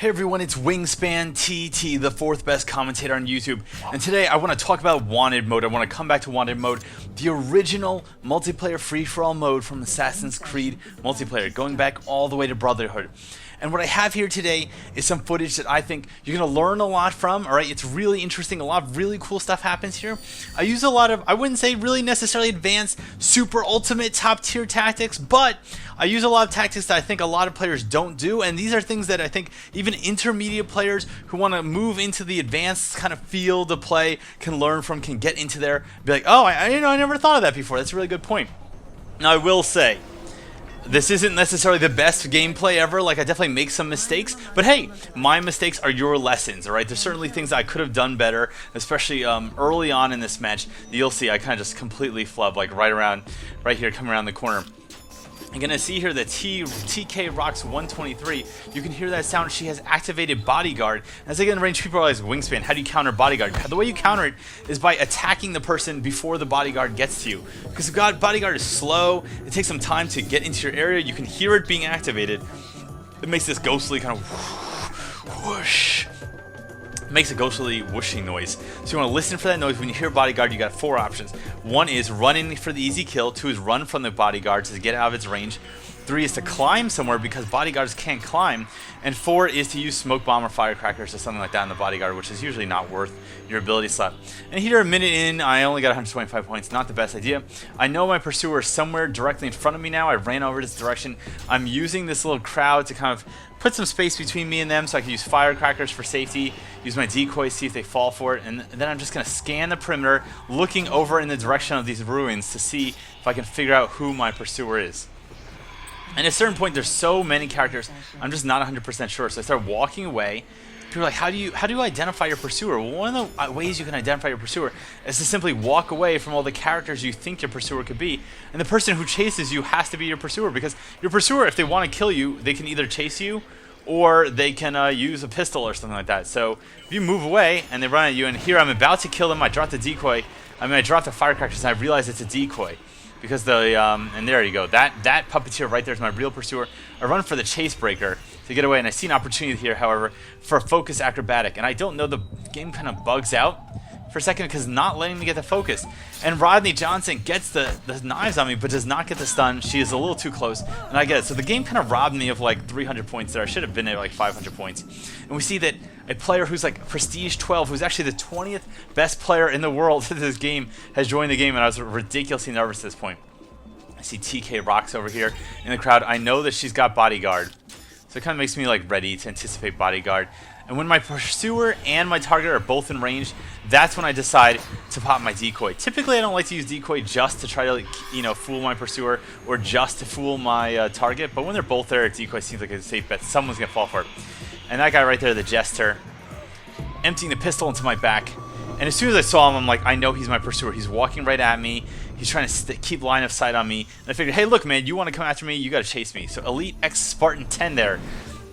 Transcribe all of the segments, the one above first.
Hey everyone, it's WiNGSPAN TT, the fourth best commentator on YouTube, and today I want to talk about Wanted Mode. I want to come back to Wanted Mode, the original multiplayer free-for-all mode from Assassin's Creed multiplayer, going back all the way to Brotherhood. And what I have here today is some footage that I think you're going to learn a lot from, alright? It's really interesting, a lot of really cool stuff happens here. I use a lot of, I wouldn't say really necessarily advanced, super ultimate top tier tactics, but I use a lot of tactics that I think a lot of players don't do, and these are things that I think even intermediate players who want to move into the advanced kind of field of play can learn from, can get into there, be like, oh, I never thought of that before. That's a really good point. Now I will say, this isn't necessarily the best gameplay ever. Like, I definitely make some mistakes, but hey, my mistakes are your lessons, alright? There's certainly things I could have done better, especially early on in this match. You'll see I kind of just completely flub, like right here, coming around the corner. You're gonna see here that TK rocks 123. You can hear that sound. She has activated Bodyguard. As I get in range, people are like, WiNGSPAN, how do you counter Bodyguard? The way you counter it is by attacking the person before the Bodyguard gets to you. Because Bodyguard is slow, it takes some time to get into your area. You can hear it being activated. It makes this ghostly kind of whoosh. It makes a ghostly whooshing noise. So you want to listen for that noise. When you hear Bodyguard, you got four options. One is run in for the easy kill. Two is run from the Bodyguard to get out of its range. Three is to climb somewhere because Bodyguards can't climb. And four is to use smoke bomb or firecrackers or something like that in the Bodyguard, which is usually not worth your ability slot. And here, a minute in, I only got 125 points. Not the best idea. I know my pursuer is somewhere directly in front of me now. I ran over this direction. I'm using this little crowd to kind of put some space between me and them so I can use firecrackers for safety, use my decoys, see if they fall for it, and then I'm just going to scan the perimeter, looking over in the direction of these ruins to see if I can figure out who my pursuer is. And at a certain point, there's so many characters, I'm just not 100% sure, so I start walking away. People are like, how do you identify your pursuer? Well, one of the ways you can identify your pursuer is to simply walk away from all the characters you think your pursuer could be, and the person who chases you has to be your pursuer, because your pursuer, if they want to kill you, they can either chase you or they can use a pistol or something like that. So if you move away and they run at you, and here I'm about to kill them, I drop the decoy, I drop the firecrackers, and I realize it's a decoy. Because the, and there you go, that puppeteer right there is my real pursuer. I run for the chase breaker to get away, and I see an opportunity here, however, for a focus acrobatic. And I don't know, the game kind of bugs out for a second because it's not letting me get the focus. And Rodney Johnson gets the knives on me, but does not get the stun. She is a little too close, and I get it. So the game kind of robbed me of like 300 points there. I should have been at like 500 points. And we see that a player who's like Prestige 12, who's actually the 20th best player in the world in this game, has joined the game, and I was ridiculously nervous at this point. I see TK Rocks over here in the crowd. I know that she's got Bodyguard, so it kind of makes me like ready to anticipate Bodyguard. And when my pursuer and my target are both in range, that's when I decide to pop my decoy. Typically, I don't like to use decoy just to try to, like, fool my pursuer or just to fool my target. But when they're both there, decoy seems like a safe bet. Someone's gonna fall for it. And that guy right there, the Jester, emptying the pistol into my back. And as soon as I saw him, I'm like, I know he's my pursuer. He's walking right at me. He's trying to keep line of sight on me. And I figured, hey, look, man, you want to come after me? You got to chase me. So Elite X Spartan 10 there.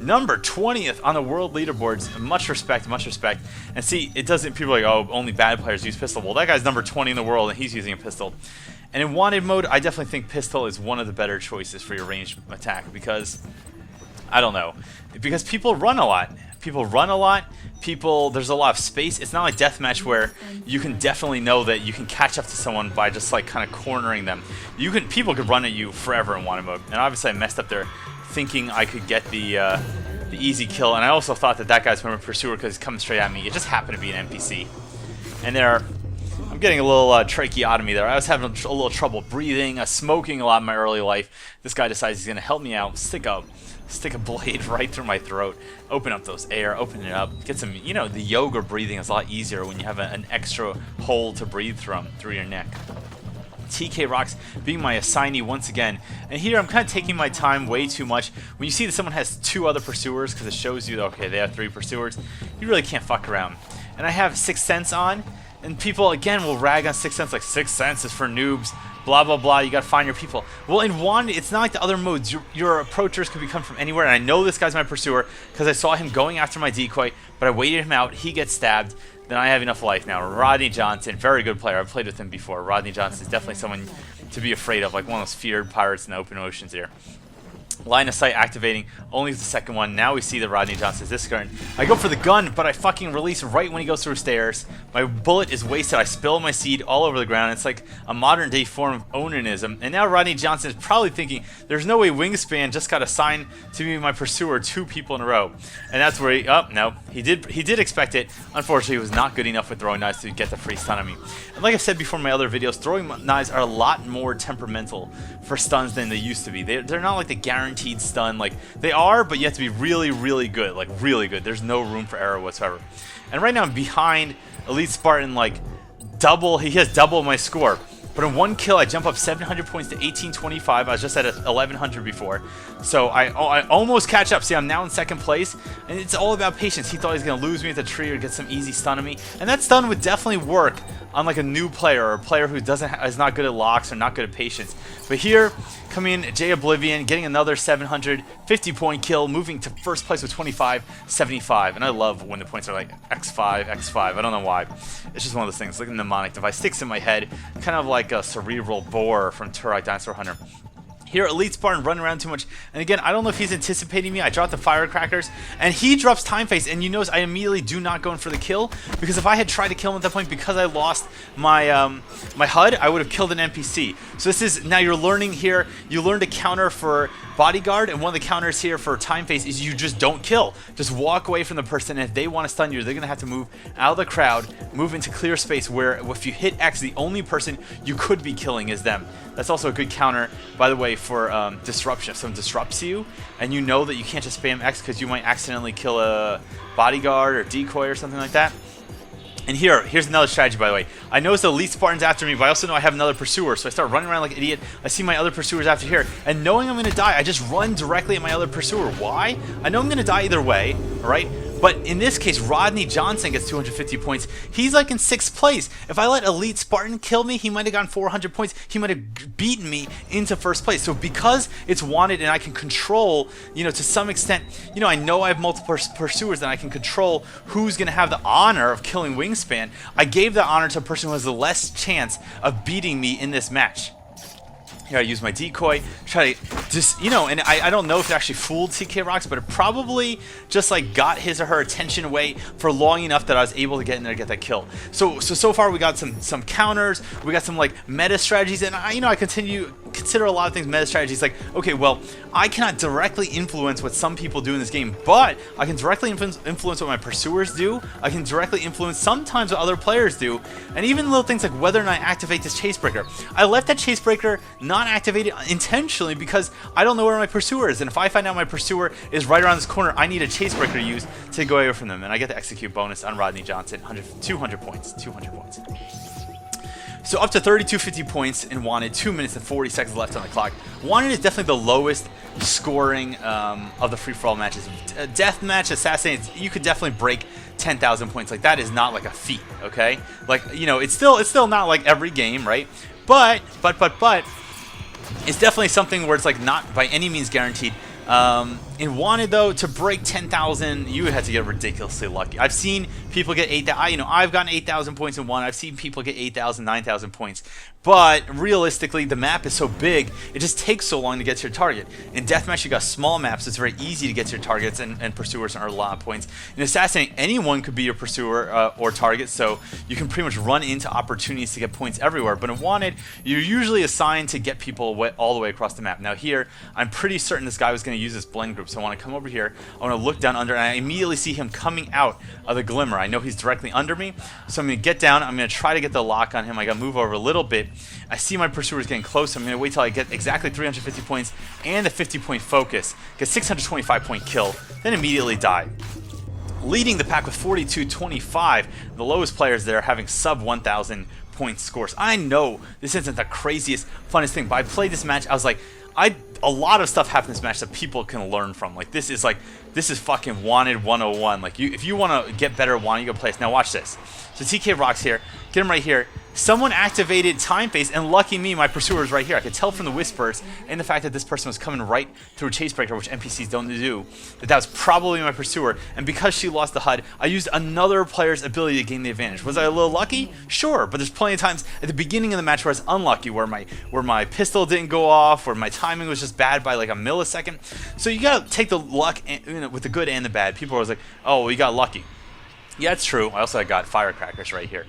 Number 20th on the world leaderboards. Much respect, much respect. And see, it doesn't, people are like, oh, only bad players use pistol. Well, that guy's number 20 in the world, and he's using a pistol. And in Wanted Mode, I definitely think pistol is one of the better choices for your ranged attack because, I don't know, because people run a lot. People run a lot. There's a lot of space. It's not like deathmatch where you can definitely know that you can catch up to someone by just like kind of cornering them. People could run at you forever in Wanted Mode, and obviously I messed up there, thinking I could get the easy kill, and I also thought that guy's my pursuer because he's coming straight at me. It just happened to be an NPC, and I'm getting a little tracheotomy there. I was having a little trouble breathing, smoking a lot in my early life. This guy decides he's gonna help me out, stick a blade right through my throat, open up those air, open it up, get some, the yoga breathing is a lot easier when you have an extra hole to breathe through your neck. TK Rocks being my assignee once again, and here I'm kind of taking my time way too much. When you see that someone has two other pursuers, because it shows you that, okay, they have three pursuers, you really can't fuck around. And I have Sixth Sense on, and people again will rag on Sixth Sense like Sixth Sense is for noobs, blah blah blah, you gotta find your people. Well, in Wanted, it's not like the other modes. Your approachers could come from anywhere, and I know this guy's my pursuer because I saw him going after my decoy, but I waited him out, he gets stabbed, then I have enough life now. Rodney Johnson, very good player, I've played with him before. Rodney Johnson is definitely someone to be afraid of, like one of those feared pirates in the open oceans here. Line of sight activating, only the second one. Now we see that Rodney Johnson's this current. I go for the gun, but I fucking release right when he goes through stairs. My bullet is wasted. I spill my seed all over the ground. It's like a modern day form of onanism. And now Rodney Johnson is probably thinking, there's no way WiNGSPAN just got assigned to be my pursuer 2 people in a row. And that's where he, oh, no, he did expect it. Unfortunately, he was not good enough with throwing knives to get the free stun on me. And like I said before in my other videos, throwing knives are a lot more temperamental for stuns than they used to be. They're not like the guaranteed stun, like they are, but you have to be really, really good, like really good. There's no room for error whatsoever. And right now I'm behind Elite Spartan, like he has double my score. But in 1 kill, I jump up 700 points to 1825. I was just at 1100 before. So I almost catch up. See, I'm now in 2nd place. And it's all about patience. He thought he was going to lose me at the tree or get some easy stun on me. And that stun would definitely work on like a new player or a player who is not good at locks or not good at patience. But here, coming in Jay Oblivion, getting another 750 point kill, moving to 1st place with 2575. And I love when the points are like X5, X5. I don't know why. It's just one of those things. Like a mnemonic device sticks in my head, kind of like a cerebral boar from Turok Dinosaur Hunter. Here, Elite Spartan running around too much. And again, I don't know if he's anticipating me. I dropped the firecrackers, and he drops Time Face. And you notice I immediately do not go in for the kill, because if I had tried to kill him at that point, because I lost my my HUD, I would have killed an NPC. So this is, now you're learning here, you learn to counter for Bodyguard, and one of the counters here for Time Face is you just don't kill. Just walk away from the person, and if they want to stun you, they're going to have to move out of the crowd, move into clear space where if you hit X, the only person you could be killing is them. That's also a good counter, by the way, for disruption. If someone disrupts you, and you know that you can't just spam X because you might accidentally kill a bodyguard or decoy or something like that. And here's another strategy, by the way. I notice the Elite Spartan's after me, but I also know I have another pursuer, so I start running around like an idiot. I see my other pursuers after here, and knowing I'm going to die, I just run directly at my other pursuer. Why? I know I'm going to die either way, alright? But in this case, Rodney Johnson gets 250 points. He's like in 6th place. If I let Elite Spartan kill me, he might have gotten 400 points. He might have beaten me into 1st place. So because it's wanted and I can control, you know, to some extent, you know, I know I have multiple pursuers and I can control who's going to have the honor of killing WiNGSPAN. I gave the honor to a person who has the less chance of beating me in this match. Here I use my decoy, try to just, you know, and I don't know if it actually fooled TK Rocks, but it probably just like got his or her attention away for long enough that I was able to get in there and get that kill. So far we got some counters, we got some like meta strategies, and I consider a lot of things meta strategies. Like, okay, well, I cannot directly influence what some people do in this game, but I can directly influence what my pursuers do. I can directly influence sometimes what other players do, and even little things like whether or not I activate this chasebreaker. I left that chasebreaker not activated intentionally because I don't know where my pursuer is, and if I find out my pursuer is right around this corner, I need a chasebreaker to use to go away from them, and I get the execute bonus on Rodney Johnson, 200 points. So up to 3250 points in Wanted, 2 minutes and 40 seconds left on the clock. Wanted is definitely the lowest scoring of the free-for-all matches. Deathmatch, Assassin, you could definitely break 10,000 points. Like, that is not like a feat, okay? Like, you know, it's still not like every game, right? But it's definitely something where it's like not by any means guaranteed. In Wanted, though, to break 10,000, you would have to get ridiculously lucky. I've seen people get 8,000. I've gotten 8,000 points in one. I've seen people get 8,000, 9,000 points. But realistically, the map is so big, it just takes so long to get to your target. In Deathmatch, you got small maps, so it's very easy to get to your targets, and pursuers are a lot of points. In Assassinate, anyone could be your pursuer or target, so you can pretty much run into opportunities to get points everywhere. But in Wanted, you're usually assigned to get people all the way across the map. Now here, I'm pretty certain this guy was going to use this blend group, so I want to come over here, I want to look down under, and I immediately see him coming out of the glimmer. I know he's directly under me, so I'm going to get down, I'm going to try to get the lock on him. I got to move over a little bit. I see my pursuers getting close, so I'm going to wait till I get exactly 350 points and a 50-point focus, get 625-point kill, then immediately die. Leading the pack with 42-25, the lowest players there having sub 1,000 point scores. I know this isn't the craziest, funnest thing, but I played this match, I was like, a lot of stuff happened in this match that people can learn from. Like, this is fucking Wanted 101. Like, if you want to get better at Wanted, you go play this. Now watch this. So TK Rocks here, get him right here. someone activated Time Phase, and lucky me, my pursuer is right here. I could tell from the whispers and the fact that this person was coming right through Chase Breaker, which NPCs don't do, that was probably my pursuer. And because she lost the HUD, I used another player's ability to gain the advantage. Was I a little lucky? Sure, but there's plenty of times at the beginning of the match where I was unlucky, where my pistol didn't go off, where my timing was just bad by like a millisecond. So you gotta take the luck with the good and the bad. People are always like, oh, well, you got lucky. Yeah, it's true. I also got firecrackers right here.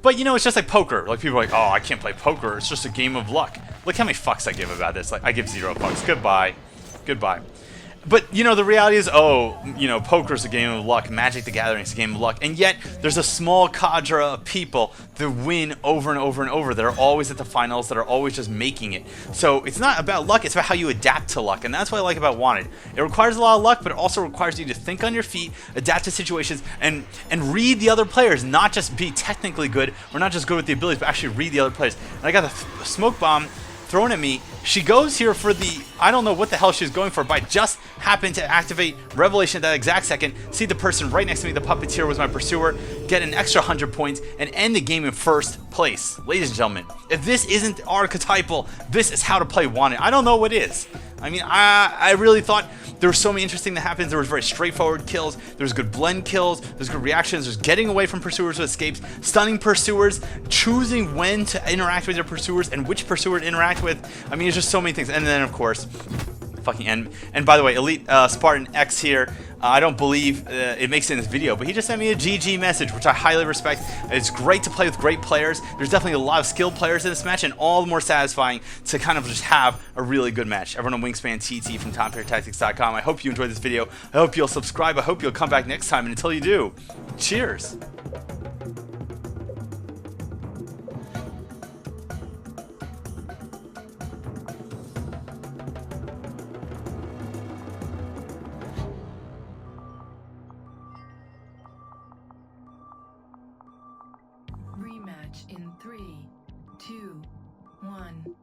But it's just like poker. Like people are like, oh, I can't play poker. It's just a game of luck. Look how many fucks I give about this. Like I give 0 fucks. Goodbye. Goodbye. But the reality is, poker's a game of luck. Magic the Gathering is a game of luck. And yet, there's a small cadre of people that win over and over and over, that are always at the finals, that are always just making it. So it's not about luck, it's about how you adapt to luck. And that's what I like about Wanted. It requires a lot of luck, but it also requires you to think on your feet, adapt to situations, and read the other players. Not just be technically good, or not just good with the abilities, but actually read the other players. And I got the smoke bomb thrown at me. She goes here for the, I don't know what the hell she was going for, but I just happened to activate Revelation at that exact second, see the person right next to me, the puppeteer was my pursuer, get an extra 100 points, and end the game in first place. Ladies and gentlemen, if this isn't archetypal, this is how to play Wanted. I don't know what is. I mean, I really thought there was so many interesting that happens. There was very straightforward kills. There's good blend kills. There's good reactions. There's getting away from pursuers with escapes, stunning pursuers, choosing when to interact with your pursuers and which pursuer to interact with. I mean, there's just so many things. And then, of course, fucking end. And by the way, Elite Spartan X here, I don't believe it makes it in this video, but he just sent me a GG message, which I highly respect. It's great to play with great players. There's definitely a lot of skilled players in this match, and all the more satisfying to kind of just have a really good match. Everyone on WiNGSPAN TT from TopTierTactics.com. I hope you enjoyed this video. I hope you'll subscribe. I hope you'll come back next time, and until you do, cheers. Rematch in 3, 2, 1.